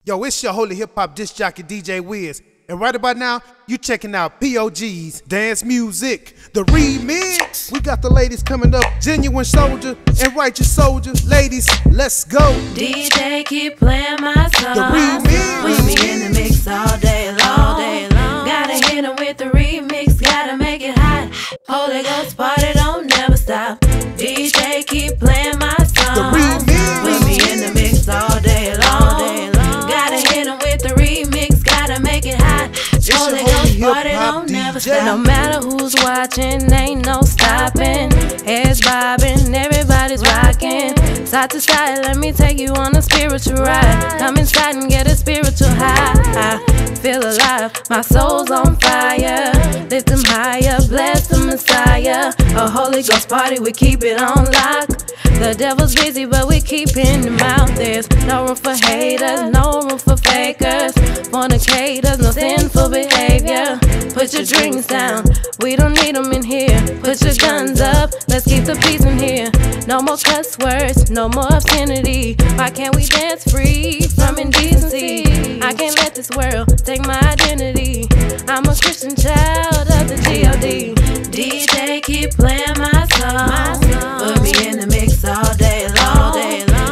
Yo, it's your holy hip-hop disc jockey, DJ Wiz. And right about now, you checking out POG's Dance Music, the remix. We got the ladies coming up, Genuine Soldier and Righteous Soldier. Ladies, let's go. DJ, keep playing my song. The remix. We be in the mix all day long. Gotta hit 'em with the remix, gotta make it hot. Holy Ghost party don't never stop. DJ, keep playing my song. The remix. We be in the mix all day long. Gotta hit 'em with the remix, gotta make it hot. Holy Ghost party don't never stop. No matter who's watching, ain't no stopping. Heads bobbing, everybody's rocking. Side to side, let me take you on a spiritual ride. Come inside and get a spiritual high. I feel alive, my soul's on fire. Lift them higher, bless the Messiah. A Holy Ghost party, we keep it on lock. The devil's busy, but we keeping him out. There's no room for haters, no room for fakers, fornicators, no sinful behavior. Put your drinks down, we don't need them in here. Put your guns up, let's keep the peace in here. No more cuss words, no more obscenity. Why can't we dance free from indecency? I can't let this world take my identity. I'm a Christian child of the G.O.D. DJ, keep playing my song. Put me in the mix all day long.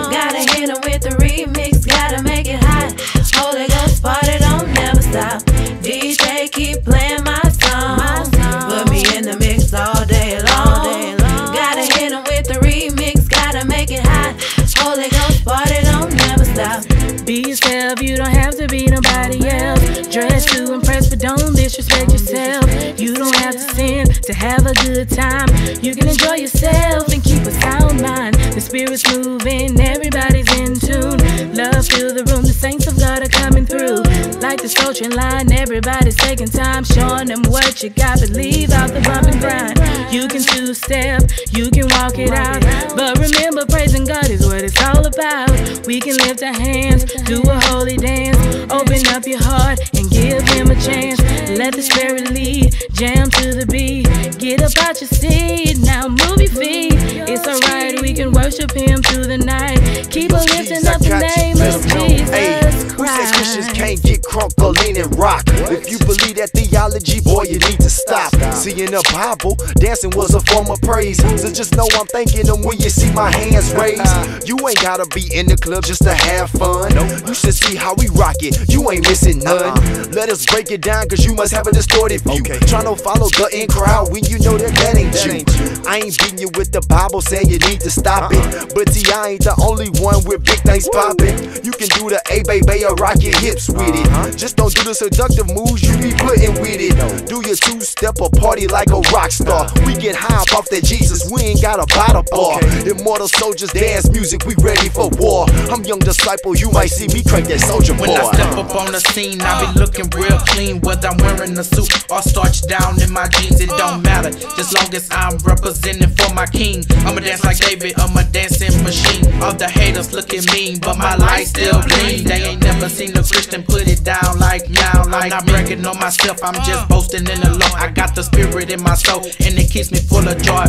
Gotta hit 'em with the remix, gotta make it hot. Holy Ghost party don't never stop. DJ, keep playing my song. Put me in the mix all day long. Gotta hit 'em with the remix, gotta make it hot. Holy Ghost party don't never stop. Be yourself, you don't have to be nobody else. Dress to impress, but don't disrespect yourself. You don't have to sin to have a good time. You can enjoy yourself and keep a sound mind. The spirit's moving, everybody's in tune. Love fill the room, the saints of God are coming through. Like the soldier line, everybody's taking time, showing them what you got, but leave out the bump and grind. You can two-step, you can walk it out, but remember, praising God is what it's all about. We can lift our hands, do a holy dance, open up your heart and give him a chance. Let the spirit lead, jam to the beat, get up out your seat, now move your feet. It's alright, we can worship him through the night. Keep on lifting up the name of Jesus Christ. Who said Christians can't get crunk or lean and rock? If you believe that theology, boy, you need to stop. See, in the Bible, dancing was a form of praise. So just know I'm thanking him when you see my hands raised. You ain't gotta be in the club just to have fun. You should see how we rock it, you ain't missing none. Let us break it down, cause you must have a distorted view. Tryna follow the in crowd when you know that ain't you. I ain't beating you with the Bible saying you need to stop it, but T.I. ain't the only one with big things popping. You can do the A-Bay or rock your hips with it. Just don't do the seductive moves you be putting with it. Do your two-step or party like a rock star. We get high up off that Jesus, we ain't got a bottle bar. Immortal soldiers, dance music, we ready for war. I'm young disciple, you might see me crank that soldier boy. When I step up on the scene, I be looking real clean. Whether I'm wearing a suit or starch down in my jeans, it don't matter, just long as I'm representing for my king. I'ma dance like David, I'm a dancing machine. All the haters looking mean, but my light still bling. They ain't never seen a Christian put it down like now. I'm not bragging on myself, I'm just boasting in the Lord. I got the spirit in my soul, and it keeps me full of joy.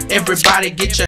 Everybody get your